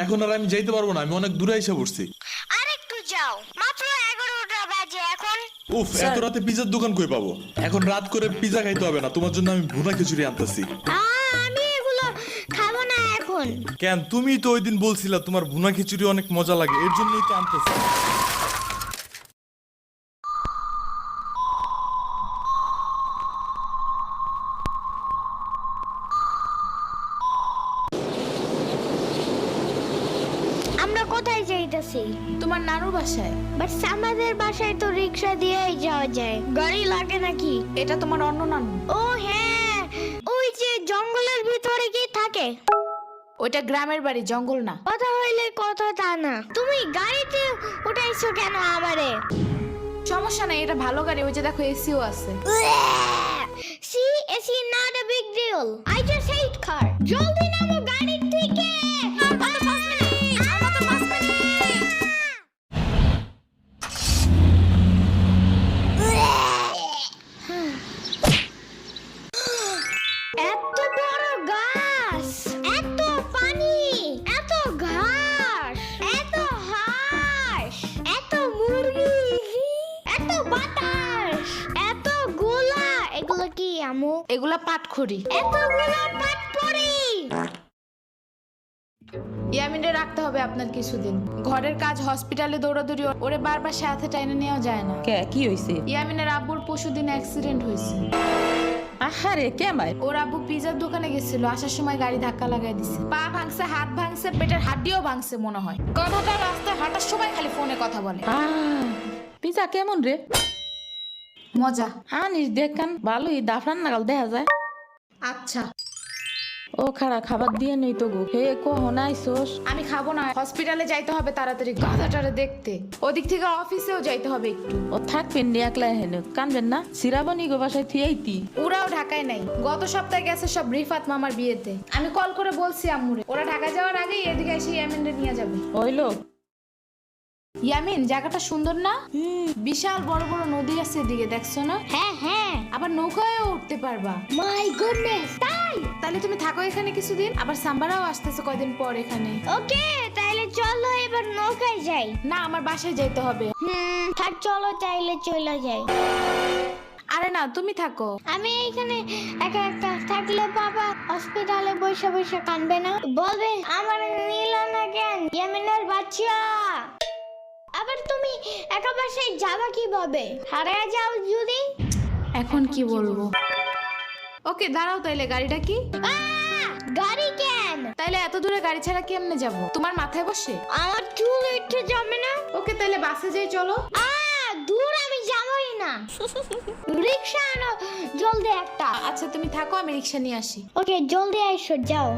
এখন আর আমি যাইতে পারবো না, আমি অনেক দূরে এসে পড়ছি। আরেকটু যাও, মাত্র 11টা বাজে এখন। উফ, এত রাতে পিজার দোকান কই পাবো? এখন রাত করে পিজা খাইতে হবে না, তোমার জন্য আমি ভুনা খিচুড়ি আনতেছি। আমি এগুলো খাবো না এখন। কেন? তুমি তো ওই দিন বলছিলা তোমার ভুনা খিচুড়ি অনেক মজা লাগে, এর জন্যই তো আনতেছি। আমরা কোথায় যাইতেছি? তোমার নানুর বাসায়। বাট আমাদের বাসায় তো রিক্সা দিয়েই যাওয়া যায়, গাড়ি লাগে নাকি? এটা তোমার অন্য নানু। ও হ্যাঁ, ওই যে জঙ্গলের ভিতরে কি থাকে? ওইটা গ্রামের বাড়ি, জঙ্গল না। কথা হইলে কথা তা না। তুমি গাড়িতে উঠাইছো কেন আমারে? সমস্যা নাই, এটা ভালো গাড়ি। ওই যে দেখো, এসিও আছে। See, it's not a big deal. I just hate car. জলদি নামো গাড়ি থেকে। এত বড় গাছ, এত পানি, এত ঘাস, এত হাঁস, এত মুরগি, এত বাতাস, এত গোলা। এগুলো কি আমু? এগুলা পাটখড়ি। এতগুলো পাটপড়ি। ইয়ামিনে রাখতে হবে আপনার কিছুদিন। ঘরের কাজ, হসপিটালে দৌড়াদৌড়ি, ওরে বারবার সাথে টাইনে নেওয়া যায় না। কে কি হইছে? ইয়ামিনের আব্বুর পরশুদিন অ্যাক্সিডেন্ট হয়েছে। আহারে কেমাই? ওর আব্বু পিজার দোকানে গেছিল, আসার সময় গাড়ি ধাক্কা লাগাই দিছে। পা ভাঙছে, হাত ভাঙছে, পেটের হাড্ডিও ভাঙছে মনে হয়। কথাটা রাস্তায় হাঁটার সময় খালি ফোনে কথা বলে। পিজা কেমন রে? মজা। আনিস দেখান, ভালোই দাফরান নাগাল দেখা যায়। আচ্ছা, ও খাড়া খাবার দিয়ে নেই তো গো। হে কখন আইসোস? আমি খাবো না, হসপিটালে যাইতে হবে তাড়াতাড়ি গাধাটারে দেখতে। ওদিক থেকে অফিসেও যাইতে হবে একটু। ও থাকবেন নি একলা হেনে, কানবেন না? সিরাবনি গো বাসায় থিয়াইতি। ওরাও ঢাকায় নাই, গত সপ্তাহে গেছে সব রিফাত মামার বিয়েতে। আমি কল করে বলছি আম্মুরে, ওরা ঢাকা যাওয়ার আগেই এদিকে এসে ইয়ামিনরে নিয়ে যাবে। হইলো? ইয়ামিন, জায়গাটা সুন্দর না? বিশাল বড় বড় নদী আছে এদিকে, দেখছো না? হ্যাঁ হ্যাঁ। আবার নৌকায়ও উঠতে পারবা। মাই গুডনেস, তাই? তাহলে তুমি থাকো এখানে কিছুদিন, আবার সাম্বারাও আসতেছে কয়দিন পর এখানে। ওকে, তাইলে চলো এবার নৌকায় যাই। না, আমার বাসায় যাইতে হবে। থাক, চলো তাইলে চলে যাই। আরে না, তুমি থাকো। আমি এখানে একা একা থাকলে বাবা হসপিটালে বসে বসে কানবে না? বলবে আমার নিল না কেন ইয়ামিনের বাচ্চা। আবার তুমি একা বাসায় যাবা কিভাবে? হারিয়ে যাও যদি? এখন কি বলবো? ওকে দাঁড়াও, তাইলে গাড়িটা কি? গাড়ি কেন? তাইলে এত দূরে গাড়ি ছাড়া কেমনে যাব? তোমার মাথায় বসে? আমার চুল উঠে যাবে না? ওকে, তাইলে বাসে যাই, চলো। দূর আমি যাবই না। রিক্সা আনো জলদি একটা। আচ্ছা তুমি থাকো, আমি রিক্সা নিয়ে আসি। ওকে, জলদি আইসো, যাও।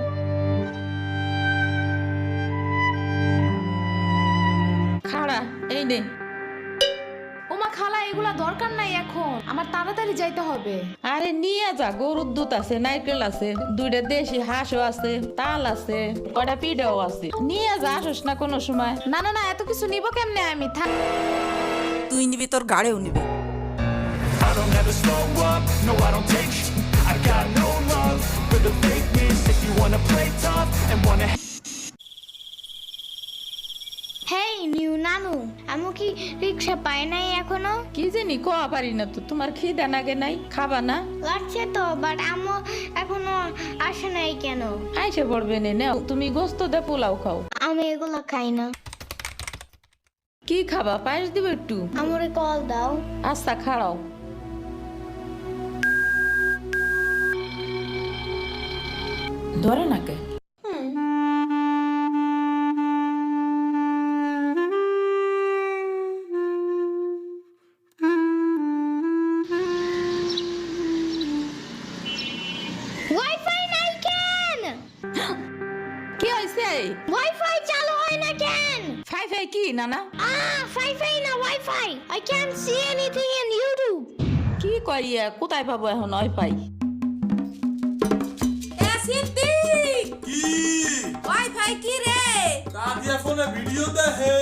খাড়া এই নে। ওমা খালা, এগুলা দরকার নাই এখন, আমার তাড়াতাড়ি যাইতে হবে। আরে নিয়ে যা, গরুর দুধ আছে, নারকেল আছে, দুইটা দেশি হাঁসও আছে, তাল আছে, কয়টা পিঠাও আছে। নিয়ে যা, আসোস না কোনো সময়? না না না, এত কিছু নিব কেমনে আমি? থাক। তুই নিবি, তোর গাড়িও নিবি। I don't ever slow up, no I don't take sh**. I got no love for the fakeness. If you wanna play tough and wanna hey new নানু, আমু কি রিক্সা পায় নাই এখনো? কি জানি কোয়া পারি না তো। তোমার খিদা নাগে নাই? খাবা না? লাগছে তো, বাট আমু এখনো আসে নাই কেন? আইসে পড়বে নে, নাও তুমি গোস্ত দে পোলাও খাও। আমি এগুলো খাই না। কি খাবা? পায়েস দিব একটু? আমরে কল দাও। আচ্ছা খাড়াও। ধরে নাকে। ওয়াইফাই নাই কেন? কি হয়েছে? ওয়াইফাই চালু হয় না কেন? ফাই ফাই কি নানা? ওয়াইফাই না, wifi. I can't see anything in YouTube. কি কইয়া কোথায় পাবো এখন ওয়াইফাই? কি? ওয়াইফাই কি রে? দাদিয়া ফোনে ভিডিও দেখে।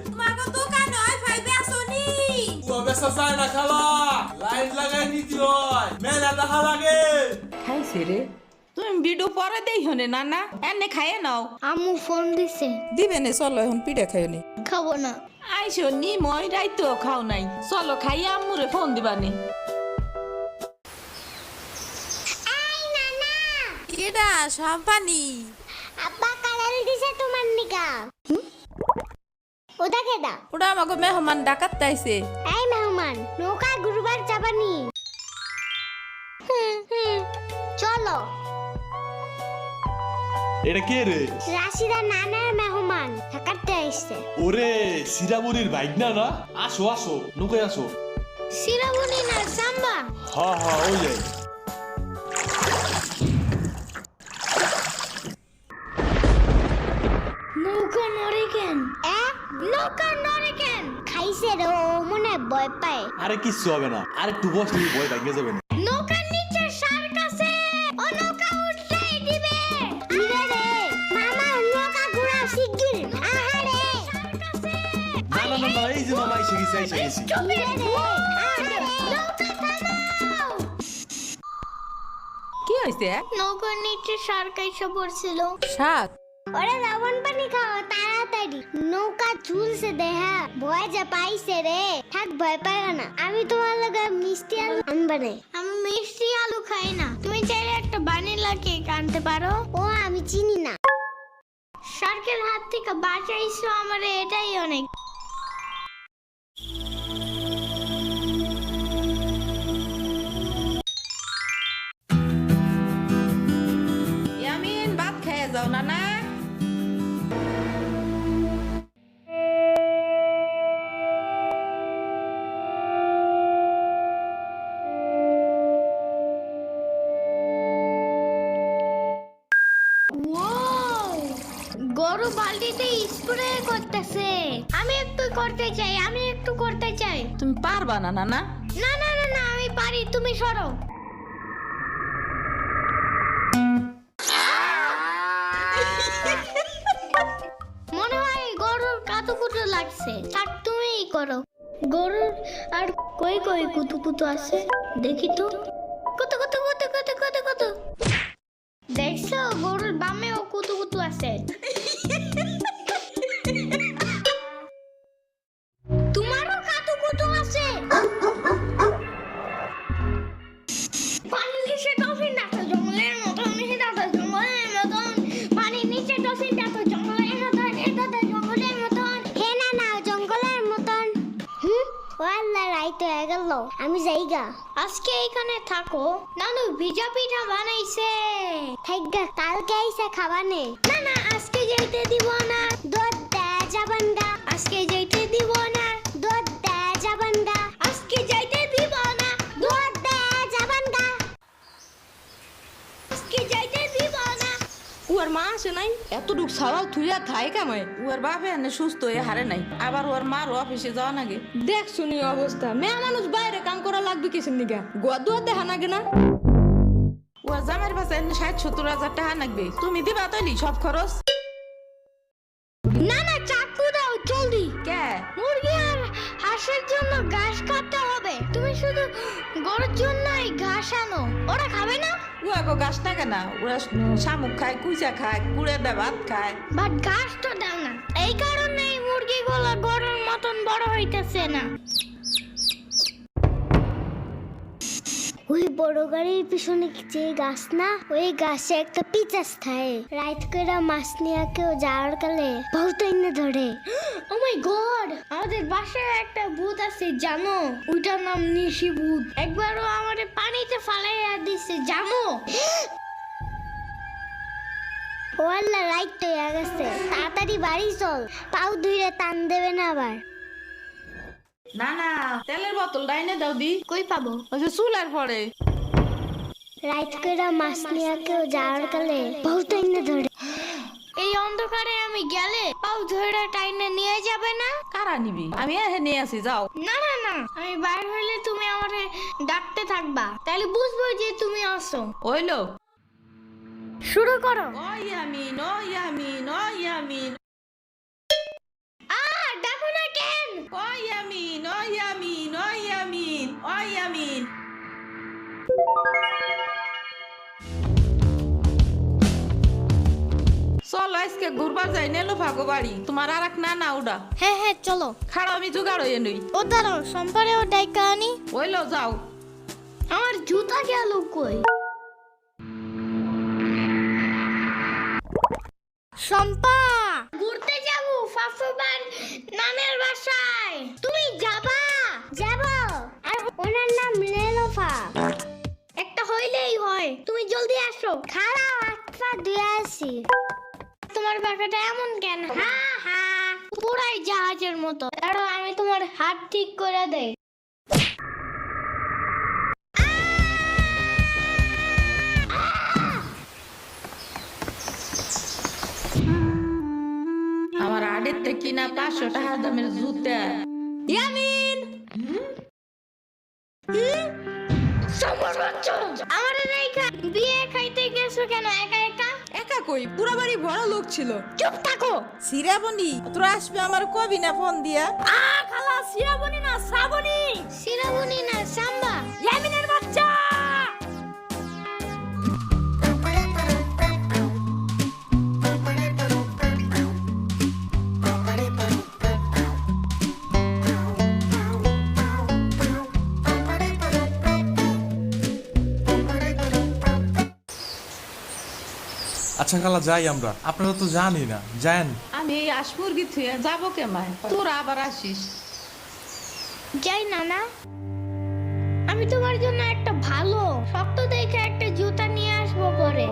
তোমাকে দোকানে ওয়াইফাই বেসনি? ও বেসা যায় না খালা, লাইন লাগাই নিতে হয়, মেলা দেখা লাগে। খাইছে রে। তুমি ভিডিও পরে দেই হনে না না এনে খাইয়ে নাও। আম্মু ফোন দিছে। দিবে নে চলো এখন পিঠা খাইও নি। খাবো না। আইসো নি মই রাইতো খাও নাই, চলো খাইয়া আম্মুরে ফোন দিবানি। এই নানা, কেডা সাম্পানি? আব্বা কালার দিছে তোমার নিকা। ওটা কেডা? ওটা আমাকে মেহমান ডাকাত তাইছে। এই মেহমান, নৌকা গুরুবার যাবানি। চলো। এটা কে রে? রাশিদা নানার মেহমান থাকাতে আইছে। ওরে সিরাবুরির বাইক না না, আসো আসো নৌকায় আসো। সিরাবুনি না সাম্বা। হ্যাঁ হ্যাঁ ওই যাই। নৌকা নড়ে কেন? নৌকা নড়ে কেন? খাইছে রে, ও মনে হয় ভয় পায়। আরে কিচ্ছু হবে না, আরে একটু বসলে ভয় ভাঙে যাবে না। নৌকার নিচে শার্ক আছে, ও নৌকা উল্টাই দিবে। আরে রে মামা, নৌকা ঘোরা শিগগির। আহারে শার্ক আছে। না না না না, এই যে মামা এসে গেছি এসে গেছি। চুপ রে, আহারে নৌকা থামাও। কি হইছে? নৌকার নিচে শার্ক এসে পড়ছিল। শাক ওরে লবণ পানি খাও তাড়াতাড়ি, নৌকা ঝুলছে দেহা, ভয় যে পাইছে রে। থাক ভয় পাই না, আমি তোমার লগে মিষ্টি আলু আনবা রে। আমি মিষ্টি আলু খাই না, তুমি চাইলে একটা ভ্যানিলা কেক আনতে পারো। ও আমি চিনি না। শার্কের হাত থেকে বাঁচাইছো আমারে, এটাই অনেক। ইয়ামিন ভাত খেয়ে যাও না না। গরু বালতিতে স্প্রে করতেছে। আমি একটু করতে চাই, আমি একটু করতে চাই। তুমি পারবা না না না। না না না না, আমি পারি, তুমি সরো। মনে হয় গরুর কাতুকুতু লাগছে, থাক তুমিই করো। গরুর আর কই কই কুতুকুতু আছে দেখি তো। কত কত কত কত কত কত, দেখছো গরুর বামেও কুতুকুতু আছে। তোমারও কাতুকুতু আছে। পানির নিচে ডলফিনটা তো জঙ্গলের মতন, এটা তো জঙ্গলের মতন। পানির নিচে ডলফিনটা তো জঙ্গলের মতন, এটা তো জঙ্গলের মতন। হে না না, জঙ্গলের মতন। ওয়াল্লা রাইত হয়ে গেল, আমি যাইগা। আজকে এখানে থাকো। নানু ভিজা পিঠা বানাইছে, থাইগা কালকে আইসা খাবানে। না না, আজকে যাইতে দিব না, দুধ দেয়া যাবেন গা। আজকে যাইতে দিব না, দুধ দেয়া যাবেন গা। আজকে যাইতে দিব না, দুধ দেয়া যাবেন গা। আজকে যাইতে দিব না। ওর মা আসে নাই, এতটুক সাওয়াল থুইয়া থাই কামায়। ওর বাপে এনে সুস্থ হয়ে হারে নাই, আবার ওর মার অফিসে যাওয়া নাগে। দেখ শুনি অবস্থা, মেয়ে মানুষ বাইরে কাম করা লাগবে কিসের নিগা? গোয়া দুয়া দেখা নাগে না? ওর জামের পাশে 60-70 হাজার টাকা লাগবে, তুমি দিবা তৈলি সব খরচ। না না, চাকু দাও জলদি। কে? মুরগি আর হাঁসের জন্য ঘাস কাটতে হবে। তুমি শুধু গরুর জন্যই ঘাস আনো, ওরা খাবে না। ওয়াগো গাছ না কেন, ওরা শামুক খায়, কুইচা খায়, কুড়ে দে ভাত খায়। বাট ঘাস তো দাও না, এই কারণেই মুরগিগুলো গরুর মতন বড় হইতেছে না। ওই বড় গাড়ির পিছনে যে গাছ না, ওই গাছে একটা পিচাস থাকে। রাইত করে মাছ নিয়ে কেউ যাওয়ার কালে বহুত এনে ধরে। ও মাই গড, আমাদের বাসায় একটা ভূত আছে জানো? ওইটার নাম নিশি ভূত। একবারও আমারে পানিতে ফালাইয়া দিছে জানো? ওয়াল্লা রাইট তো হয়ে গেছে, তাড়াতাড়ি বাড়ি চল, পাও ধুইরে টান দেবে না আবার। না না, তেলের বোতল ডাইনে দাও দি। কই পাবো? ওই যে চুলার পরে। রাইত করে মাছ নিয়ে কেউ যাওয়ার কালে বহুত এনে ধরে। এই অন্ধকারে আমি গেলে পাও ধরে টাইনে নিয়ে যাবে না? কারা নিবি? আমি এহে নিয়ে আসি, যাও। না না না, আমি বাইর হইলে তুমি আমারে ডাকতে থাকবা, তাহলে বুঝবো যে তুমি আসো। ওইলো শুরু করো। ও ইয়ামিন, ও ইয়ামিন, ও ইয়ামিন, ডাকো না কেন? ও ইয়ামিন, ও ইয়ামিন, ও ইয়ামিন, ও ইয়ামিন। চলো আজকে ঘুরবার যাই নেলো ভাগো বাড়ি তোমার আর এক না ওটা হ্যাঁ হ্যাঁ চলো। খাড়া আমি জোগাড় হয়ে নই ও দাঁড়াও, সম্পারেও ডাইকা আনি। ওইলো যাও। আমার জুতা গেল কই? শম্পা, ঘুরতে যাব ফাফুবার নানের বাসায়। তুমি যাবা? যাব। আর ওনার নাম লেলোফা। একটা হইলেই হয়, তুমি জলদি আসো। খাড়াও, আচ্ছা দিয়ে আসি। তোমার বাঁকাটা এমন কেন? হ্যাঁ হ্যাঁ, পুরাই জাহাজের মতো। দাঁড়াও, আমি তোমার হাত ঠিক করে দেই। আমার আড়ের থেকে না 500 টাকা দামের জুতা। ইয়ামিন আমার রেখা বিয়ে খাইতে গেছো কেন একা একা? একা কই, পুরো বাড়ি ভরা লোক ছিল। চুপ থাকো। সিরাবনি তোরা আসবে আমার কবি না ফোন দিয়া? খালা সিরাবনি না শ্রাবণী, সিরাবনি না সাম্বা। ইয়ামিনের বাচ্চা। আচ্ছা খালা যাই আমরা, আপনারা তো জানি না, যান। আমি এই আশমুরগি থুয়ে যাবো কেমায়, তোরা আবার আসিস। যাই না না, আমি তোমার জন্য একটা ভালো শক্ত দেখে একটা জুতা নিয়ে আসবো পরে।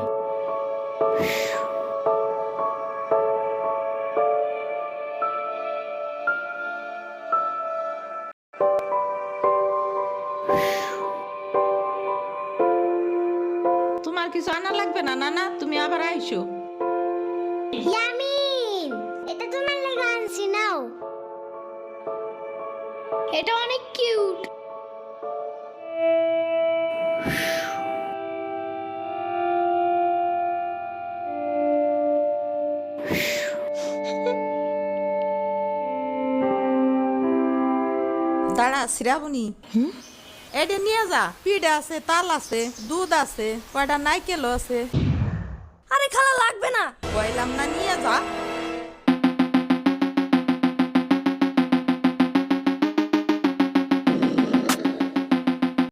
তোমার কিছু আনা লাগবে না নানা, তুমি আবার আইসো। ইয়ামিন, এটা তোমার লাগা আনছি, নাও। এটা অনেক কিউট। দাঁড়া সিরাবনি, এটা নিয়ে যা। পিঠা আছে, তাল আছে, দুধ আছে, কয়টা নাইকেলও আছে। আরে খালা লাগবে না। কইলাম না নিয়ে যা।